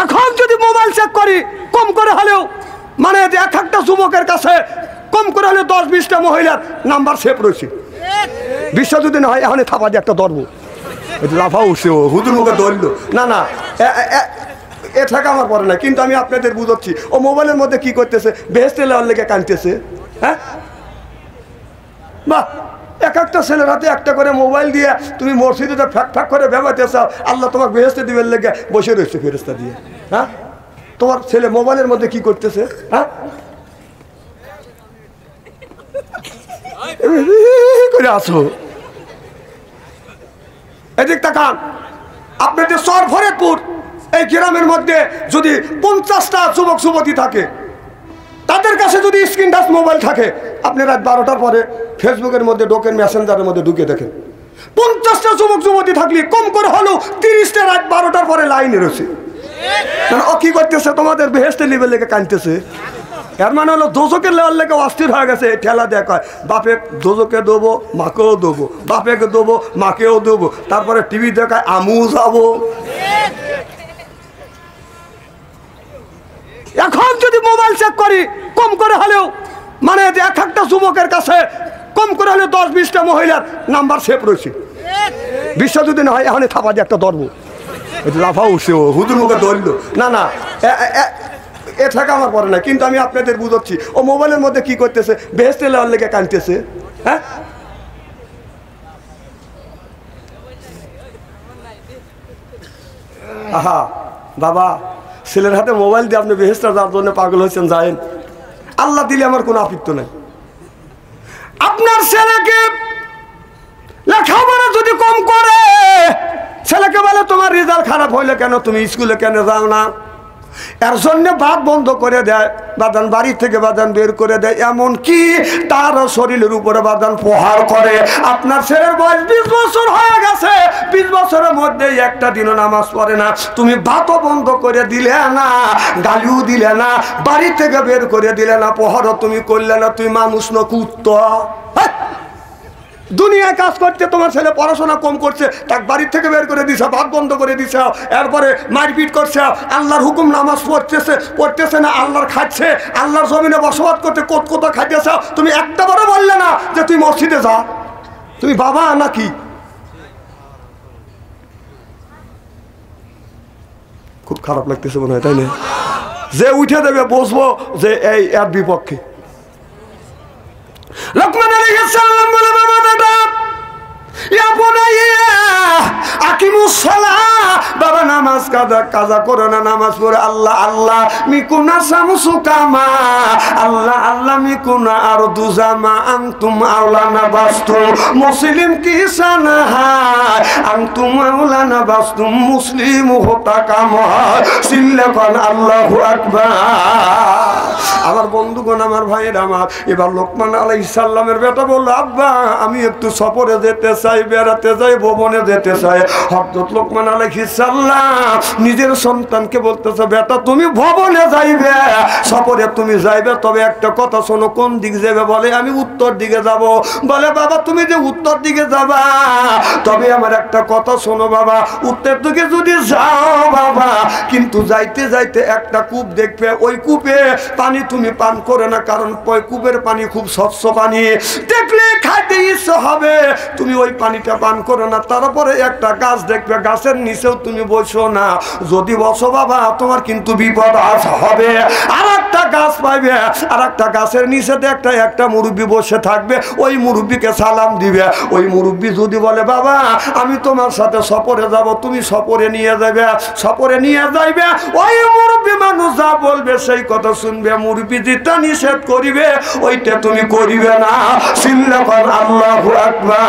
এখন যদি mobile check করি কম করে হলেও মানে এক একটা যুবকের কাছে কম করে হলেও 10-20টা মহিলার নাম্বার সেভ রয়েছে। বিশ্ব যদি না হয় এখন থাপা দিয়ে একটা ধরবো, লাফা উঠছে ও হুজুর মুখে ধরল না না এ থাকা আমার পরে না। কিন্তু আমি আপনাদের বুঝাচ্ছি ও মোবাইলের মধ্যে কি করতেছে, বেহেশতে লেওয়ার লেগে কাঁদতেছে। হ্যাঁ বাহ, এক একটা ছেলের হাতে একটা করে মোবাইল দিয়ে তুমি মসজিদে ফ্যাক ফ্যাক করে ব্যবহার চাও, আল্লাহ তোমার বেহেশতে দিবেন লেগে বসে রয়েছে ফেরেশতা দিয়ে। হ্যাঁ তোমার ছেলে মোবাইলের মধ্যে কি করতেছে? হ্যাঁ করে আসো এদিক তাকান। আপনাদের শহর ফরিদপুর এই গ্রামের মধ্যে যদি 50টা যুবক যুবতী থাকে, তাদের কাছে যদি স্ক্রিন টাচ মোবাইল থাকে, আপনি রাত 12টার পরে ফেসবুকের মধ্যে ঢোকেন, মেসেঞ্জারের মধ্যে ঢুকে দেখেন 50টা যুবক যুবতী থাকলে কম করে হলেও 30টা রাত 12টার পরে লাইনে রয়েছে। ও কি করতেছে? তোমাদের বেহেশতে লিবের লেগে কাঁদতেছে। এর মানে হলো দোজকের লেওয়ার লেগে অস্থির হয়ে গেছে। ঠেলা দেখা বাপে দোজকে দেবো, মাকেও দেবো, বাপেকে দেবো, মাকেও দেবো, তারপরে টিভি দেখায় আমু যাবো। এখন যদি মোবাইল চেক করি কম করে হলেও মানে এক একটা যুবকের কাছে কম করে হলেও 10-20টা মহিলার নাম্বার সেভ রয়েছে। বিশ্ব যদি না হয় এখন থাপা দিয়ে একটা ধরবো, লাফা উঠছে ও হুজুর মুখে ধরল না না এ থাকা আমার পরে না। কিন্তু আমি আপনাদের বুঝাচ্ছি ও মোবাইলের মধ্যে কি করতেছে, বেহেশতে লেওয়ার লেগে কাঁদতেছে। হ্যাঁ আহা বাবা, ছেলের হাতে মোবাইল দিয়ে আপনি বেহেশতে যাওয়ার জন্য পাগল হয়েছেন, যায়েন। আল্লাহ দিলে আমার কোনো আপত্তি নাই। আপনার ছেলেকে লেখাপড়া যদি কম করে, ছেলেকে বলে তোমার রেজাল্ট খারাপ হইলে কেন, তুমি স্কুলে কেন যাও না, এর জন্য ভাত বন্ধ করে দেয়, বাদান বাড়ি থেকে বাদান বের করে দেয়, এমন কি তার শরীরের উপরে বাদান প্রহার করে। আপনার ছেলের বয়স 20 বছর হয়ে গেছে, 20 বছরের মধ্যে একটা দিনও নামাজ পড়ে না, তুমি ভাতও বন্ধ করে দিলে না, গালিও দিলে না, বাড়ি থেকে বের করে দিলে না, প্রহারও তুমি করলে না, তুই মানুষ না কুত্তা। দুনিয়ায় কাজ করতে তোমার ছেলে পড়াশোনা কম করছে, তাকে বাড়ির থেকে বের করে দিছে, ভাত বন্ধ করে দিছে, এরপরে মারপিট করছে, আল্লাহর হুকুম নামাজ পড়তেছে না, আল্লাহর খাচ্ছে, আল্লাহর জমিনে বসবাস করতে কোথা খাইতেছ, তুমি একটা বারও বললে না যে তুই মসজিদে যা, তুমি বাবা নাকি? খুব খারাপ লাগতেছে মনে হয়, তাই না? যে উঠে দেবে বসবো যে এই এর বিপক্ষে। লোকমান আলাইহিস সালাম বলে, বাবা বেটা ইয়া বুনাইয়া আকিমুস সালাহ, বাবা নামাজ কাজা করো না, নামাজ পড়ে আল্লাহ আল্লাহ মিকুনা শামসু কামা, আল্লাহ আল্লাহ মিকুনা আরদু জামা আনতুম আওলানা বাস্তু মুসলিম কি সানাহা আনতুম আওলানা বাস্তু মুসলিম হতা কামা সিল্লাকান আল্লাহু আকবার। আমার বন্ধুগণ, আমার ভাইয়ের আমার, এবার লোকমান আলাইহিস সালামের বেটা বলল, আব্বা আমি একটু সফরে যেতে চাই, বেড়াতে যাই, ভবনে যেতে চাই। হযরত লোকমান আলাইহিস সালাম নিজের সন্তানকে বলতেছে, বেটা তুমি ভবনে যাইবে, সফরে তুমি যাইবে, তবে একটা কথা শোনো। কোন দিক যাবে? বলে আমি উত্তর দিকে যাব। বলে বাবা তুমি যে উত্তর দিকে যাবা, তবে আমার একটা কথা শোনো বাবা, উত্তর দিকে যদি যাও বাবা, কিন্তু যাইতে যাইতে একটা কূপ দেখবে, ওই কূপে পানি তুমি পান করে না, কারণ ওই কূপের পানি খুব স্বচ্ছ পানি, দেখলে খাইতে ইচ্ছা হবে, তুমি ওই পানিটা পান করো না। তারপরে একটা গাছ দেখবে, গাছের নিচেও তুমি বসো না, যদি বসো বাবা তোমার কিন্তু বিপদ হবে। আর একটা গাছ পাইবে, আর একটা গাছের নিচে একটা মুরব্বী বসে থাকবে, ওই মুরব্বীকে সালাম দিবে। ওই মুরব্বী যদি বলে বাবা আমি তোমার সাথে সফরে যাব, তুমি সফরে নিয়ে যাইবে, ওই মুরব্বী মানুষ যা বলবে সেই কথা শুনবে, মুরব্বী যেটা নিষেধ করিবে ওইটা তুমি করিবে না। সিল্লাকান আল্লাহু আকবার।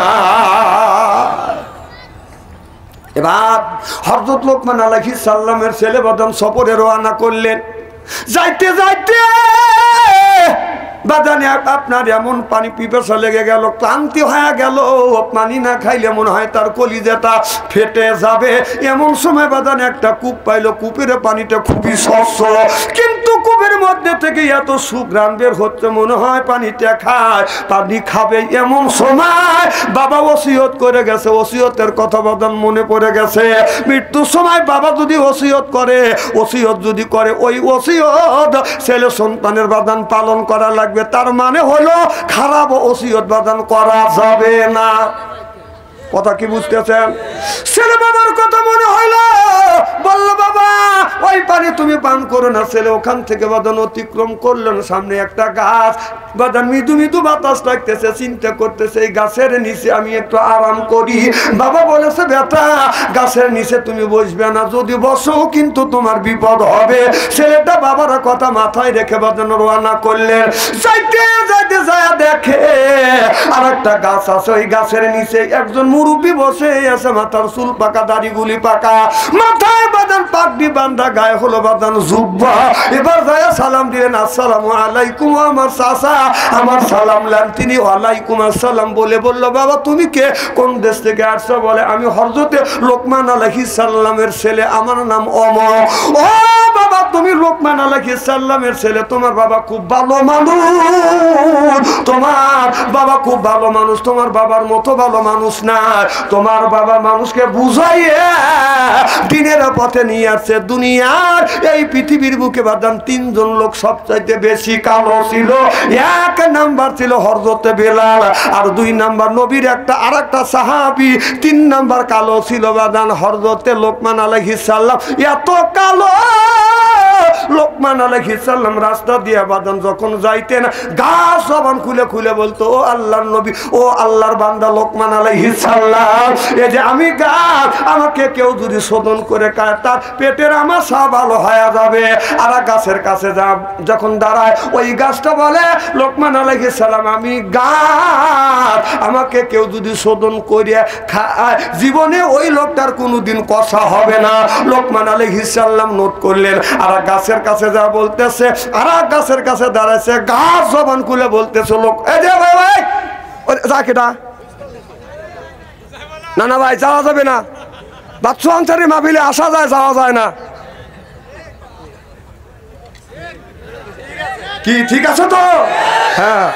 এবার হযরত লোকমান আলাইহিস সালামের ছেলে বাদাম সফরে রওনা করলেন। যাইতে যাইতে বাজানে আপনার এমন পানি পিপাসা লেগে গেল, ক্লান্তি হয়ে গেল, পানি না খাইলে মনে হয় তার কলিজাটা ফেটে যাবে, এমন সময় বাজানে একটা কূপ পাইলো, কূপের পানিটা খুবই স্বচ্ছ, কিন্তু কূপের মধ্যে থেকে এত সুঘ্রাণ বের হচ্ছে মনে হয় পানিটা খায়, পানি খাবে। এমন সময় বাবা ওসিয়ত করে গেছে, ওসিয়তের কথা বাদান মনে পড়ে গেছে। মৃত্যুর সময় বাবা যদি ওসিয়ত করে, ওসিয়ত যদি করে, ওই ওসিয়ত ছেলে সন্তানের বাদান পালন করা লাগবে। তার মানে হলো খারাপ ওসিয়ত বাদান করা যাবে না। কথা কি বুঝতেছেন? ছেলে বাবার কথা মনে হইলো, বললো বাবা ওই পানি তুমি পান করো না। ছেলে ওখান থেকে বাদান অতিক্রম করলেন, সামনে একটা গাছ, বাদান মৃদু মৃদু বাতাস লাগতেছে, চিন্তা করতেছে এই গাছের নিচে আমি একটু আরাম করি। বাবা বলেছে বেটা গাছের নিচে তুমি বসবে না, যদি বসো কিন্তু তোমার বিপদ হবে। ছেলেটা বাবার কথা মাথায় রেখে বাদান রওনা করলেন। যাইতে যাইতে যায় দেখে আর একটা গাছ আছে, ওই গাছের নিচে একজন মুরব্বী বসে আছে, মাথার চুল পাকা, দাড়িগুলি পাকা, মাথায় বাদান পাগড়ি বান্ধা, গায়ে হলো বাদান জুব্বা। এবার যায় সালাম দিলেন, আসসালামু আলাইকুম আমার চাচা, আমার সালাম নেন। তিনি ওয়ালাইকুম আসসালাম বলে বলল বাবা তুমি কে, কোন দেশ থেকে আসছো? বলে আমি হযরতে লোকমান আলাইহিস সালামের ছেলে, আমার নাম অমর। ও বাবা তুমি লোকমান আলাইহিস সালামের ছেলে, তোমার বাবা খুব ভালো মানুষ, তোমার বাবা খুব ভালো মানুষ, তোমার বাবার মতো ভালো মানুষ না। তোমার বাবা মানুষকে বুঝাইয়া দিনের পথে নিয়ে আসছে। দুনিয়ার এই পৃথিবীর বুকে বাদাম তিনজন লোক সবচাইতে বেশি কালো ছিল। এক নাম্বার ছিল হযরতে বেলাল, আর দুই নাম্বার নবীর একটা আর একটা সাহাবী, তিন নাম্বার কালো ছিল বাদান হযরতে লোকমান আলাইহিস সালাম। এত কালো লোকমান আলাইহিস সালাম রাস্তা দিয়ে বাদান যখন যাইতেন গাছ জবান খুলে খুলে বলতো ও আল্লাহর নবী, ও আল্লাহর বান্দা লোকমান আলাইহিস সালাম, এই যে আমি গাছ, আমাকে কেউ যদি শোধন করে খায় তার পেটের আমাশা ভালো হয়ে যাবে। আর গাছের কাছে যখন দাঁড়ায় ওই গাছটা বলে লোকমান আলাইহিস সালাম আমি গাছ, আমাকে কেউ যদি শোধন করে খায় জীবনে ওই লোকটার কোনোদিন কষা হবে না। লোকমান আলাইহিস সালাম নোট করলেন, আর গাছের কাছে যা বলতেছে, আর গাছের কাছে দাঁড়াইছে, গাছ জবান খুলে বলতেছে লোক এই যে ভাই ভাই যা কেটা না না ভাই যাওয়া যাবে না, বাচ্চু আনসারি মাহফিলে আসা যায় যাওয়া যায় না। কি ঠিক আছে তো? হ্যাঁ